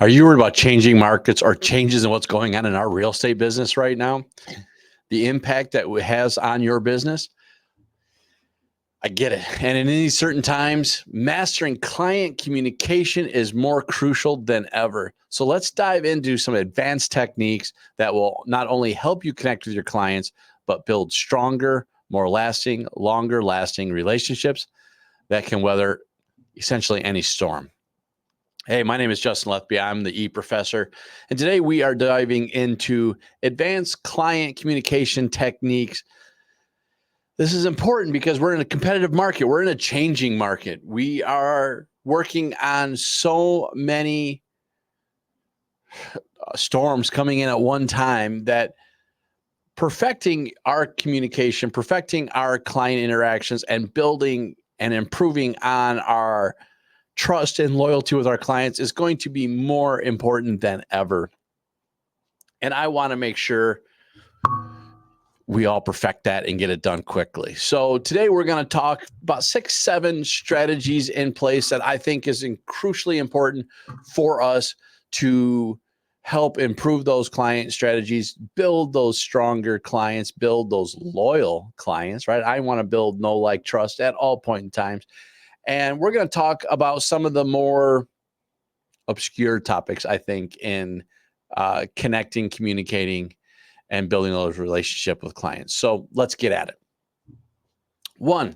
Are you worried about changing markets or changes in what's going on in our real estate business right now? The impact that it has on your business? I get it. And in these certain times, mastering client communication is more crucial than ever. So let's dive into some advanced techniques that will not only help you connect with your clients, but build stronger, more lasting, longer lasting relationships that can weather essentially any storm. Hey, my name is Justin Lethby. I'm the E Professor. And today we are diving into advanced client communication techniques. This is important because we're in a competitive market. We're in a changing market. We are working on so many storms coming in at one time that perfecting our communication, perfecting our client interactions, and building and improving on our trust and loyalty with our clients is going to be more important than ever. And I want to make sure we all perfect that and get it done quickly. So today we're going to talk about 6-7 strategies in place that I think is crucially important for us to help improve those client strategies, build those stronger clients, build those loyal clients, right? I want to build know, like, trust at all point in times. And we're going to talk about some of the more obscure topics, I think, in connecting, communicating, and building those relationships with clients. So let's get at it. One,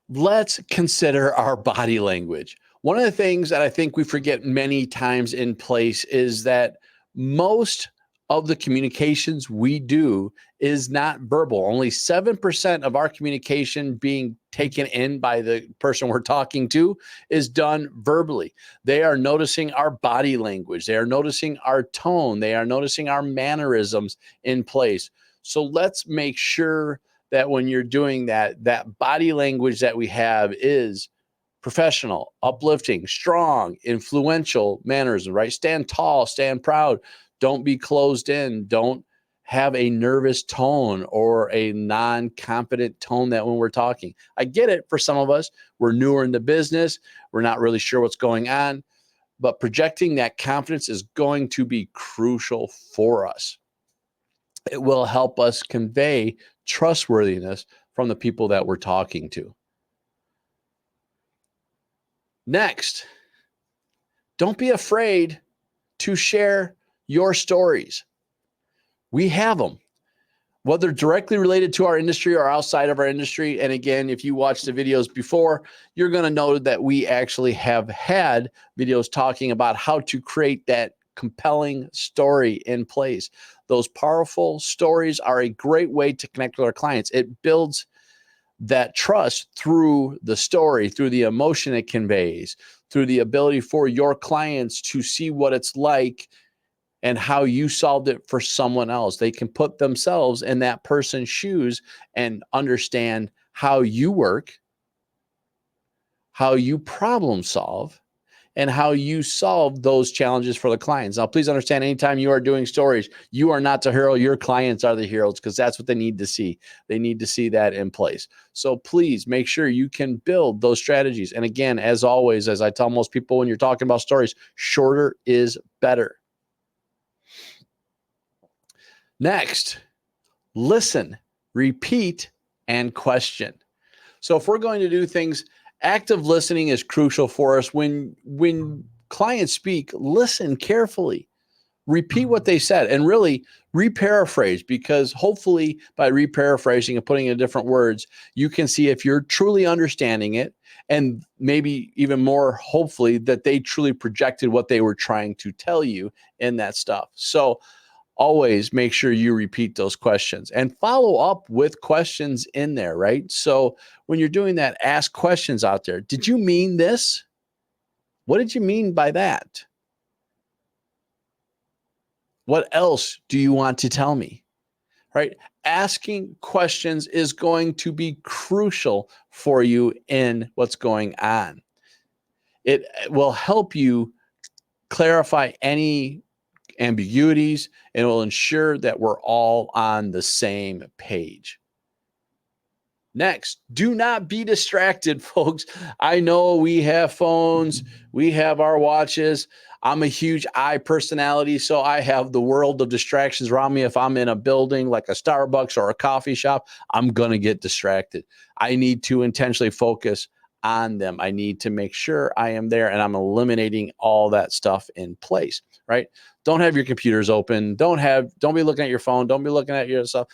let's consider our body language. One of the things that I think we forget many times in place is that most of the communications we do is not verbal. Only 7% of our communication being taken in by the person we're talking to is done verbally. They are noticing our body language. They are noticing our tone. They are noticing our mannerisms in place. So let's make sure that when you're doing that, that body language that we have is professional, uplifting, strong, influential mannerism, right? Stand tall, stand proud. Don't be closed in. Don't have a nervous tone or a non-confident tone that when we're talking. I get it for some of us. We're newer in the business. We're not really sure what's going on, but projecting that confidence is going to be crucial for us. It will help us convey trustworthiness from the people that we're talking to. Next, don't be afraid to share your stories. We have them, whether directly related to our industry or outside of our industry. And again, if you watched the videos before, you're going to know that we actually have had videos talking about how to create that compelling story in place. Those powerful stories are a great way to connect with our clients. It builds that trust through the story, through the emotion it conveys, through the ability for your clients to see what it's like and how you solved it for someone else. They can put themselves in that person's shoes and understand how you work, how you problem solve, and how you solve those challenges for the clients. Now, please understand, anytime you are doing stories, you are not the hero. Your clients are the heroes, because that's what they need to see. They need to see that in place. So please make sure you can build those strategies. And again, as always, as I tell most people when you're talking about stories, shorter is better. Next, listen, repeat, and question. So if we're going to do things, active listening is crucial for us. When clients speak, listen carefully, repeat what they said, and really re-paraphrase, because hopefully by re-paraphrasing and putting it in different words, you can see if you're truly understanding it, and maybe even more, hopefully, that they truly projected what they were trying to tell you in that stuff. So always make sure you repeat those questions and follow up with questions in there, right? So when you're doing that, ask questions out there. Did you mean this? What did you mean by that? What else do you want to tell me? Right? Asking questions is going to be crucial for you in what's going on. It will help you clarify any ambiguities, and it will ensure that we're all on the same page. Next, do not be distracted, folks. I know we have phones, we have our watches. I'm a huge eye personality, so I have the world of distractions around me. If I'm in a building like a Starbucks or a coffee shop, I'm going to get distracted. I need to intentionally focus on them. I need to make sure I am there and I'm eliminating all that stuff in place, right? Don't have your computers open. Don't be looking at your phone. Don't be looking at your stuff.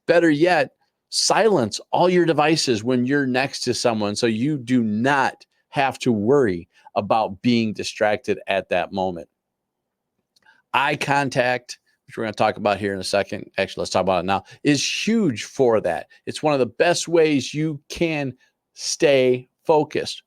Better yet, silence all your devices when you're next to someone so you do not have to worry about being distracted at that moment. Eye contact, which we're going to talk about here in a second, actually, let's talk about it now, is huge for that. It's one of the best ways you can stay focused.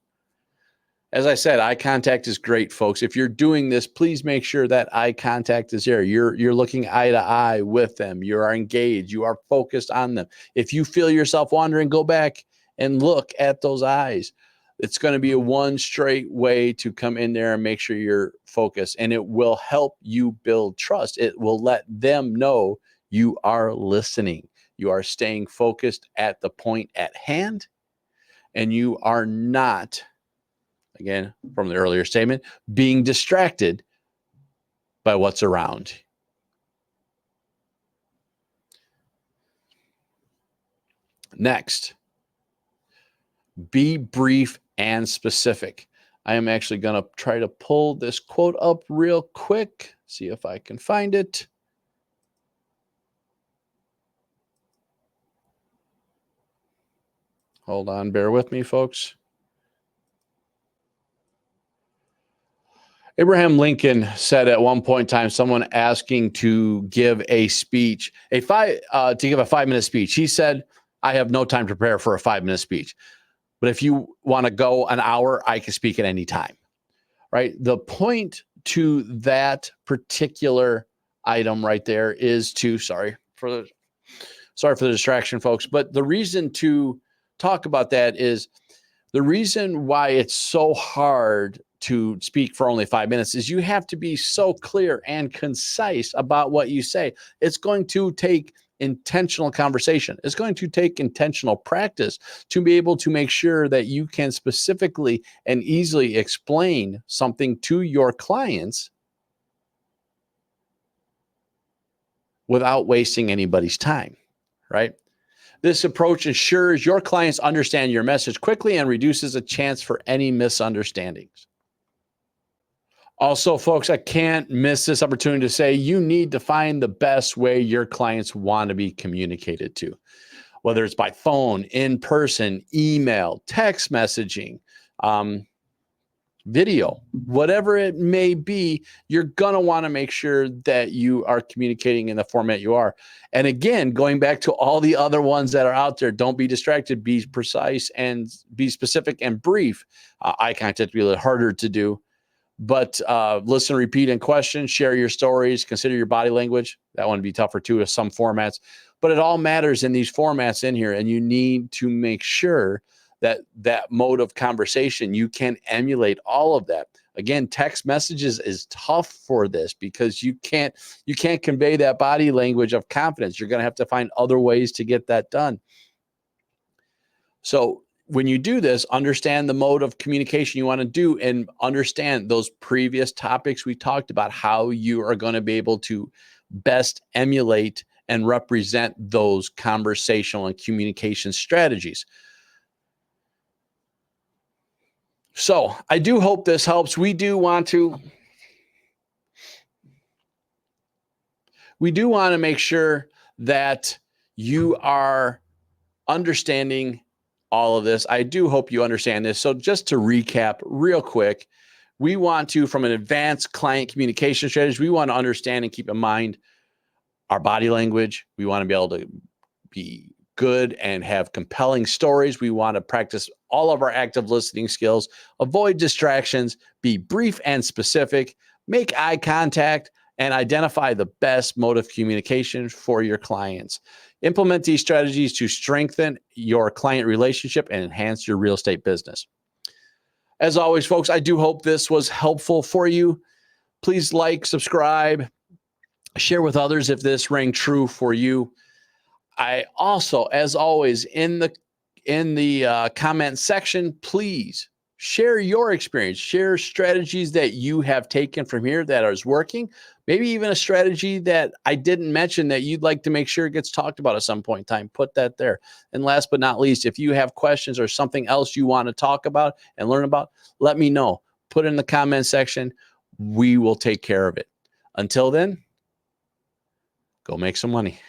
As I said, eye contact is great, folks. If you're doing this, please make sure that eye contact is there. You're looking eye to eye with them. You are engaged. You are focused on them. If you feel yourself wandering, go back and look at those eyes. It's going to be a one straight way to come in there and make sure you're focused, and it will help you build trust. It will let them know you are listening. You are staying focused at the point at hand, and you are not, again, from the earlier statement, being distracted by what's around. Next, be brief and specific. I am actually going to try to pull this quote up real quick, see if I can find it. Hold on, bear with me, folks. Abraham Lincoln said at one point in time, someone asking to give a speech, to give a 5-minute speech. He said, I have no time to prepare for a 5-minute speech. But if you want to go an hour, I can speak at any time, right? The point to that particular item right there is to, sorry for the distraction, folks, but the reason to talk about that is the reason why it's so hard to speak for only 5 minutes is you have to be so clear and concise about what you say. It's going to take intentional conversation. It's going to take intentional practice to be able to make sure that you can specifically and easily explain something to your clients without wasting anybody's time, right? This approach ensures your clients understand your message quickly and reduces a chance for any misunderstandings. Also, folks, I can't miss this opportunity to say you need to find the best way your clients want to be communicated to, whether it's by phone, in person, email, text messaging, video, whatever it may be. You're going to want to make sure that you are communicating in the format you are. And again, going back to all the other ones that are out there, don't be distracted, be precise and be specific and brief. Eye contact will be a little harder to do. But listen, repeat, and question, share your stories, consider your body language. That one would be tougher too with some formats. But it all matters in these formats in here, and you need to make sure that that mode of conversation, you can emulate all of that. Again, text messages is tough for this because you can't convey that body language of confidence. You're going to have to find other ways to get that done. So when you do this, understand the mode of communication you want to do and understand those previous topics we talked about, how you are going to be able to best emulate and represent those conversational and communication strategies. So I do hope this helps. We do want to make sure that you are understanding all of this. I do hope you understand this. So just to recap real quick, we want to, from an advanced client communication strategy, we want to understand and keep in mind our body language. We want to be able to be good and have compelling stories. We want to practice all of our active listening skills, avoid distractions, be brief and specific, make eye contact, and identify the best mode of communication for your clients. Implement these strategies to strengthen your client relationship and enhance your real estate business. As always, folks, I do hope this was helpful for you. Please like, subscribe, share with others if this rang true for you. I also, as always, in in the comment section. Please share your experience, share strategies that you have taken from here that is working, maybe even a strategy that I didn't mention that you'd like to make sure it gets talked about at some point in time. Put that there. And last but not least, if you have questions or something else you want to talk about and learn about, let me know. Put it in the comment section. We will take care of it. Until then, go make some money.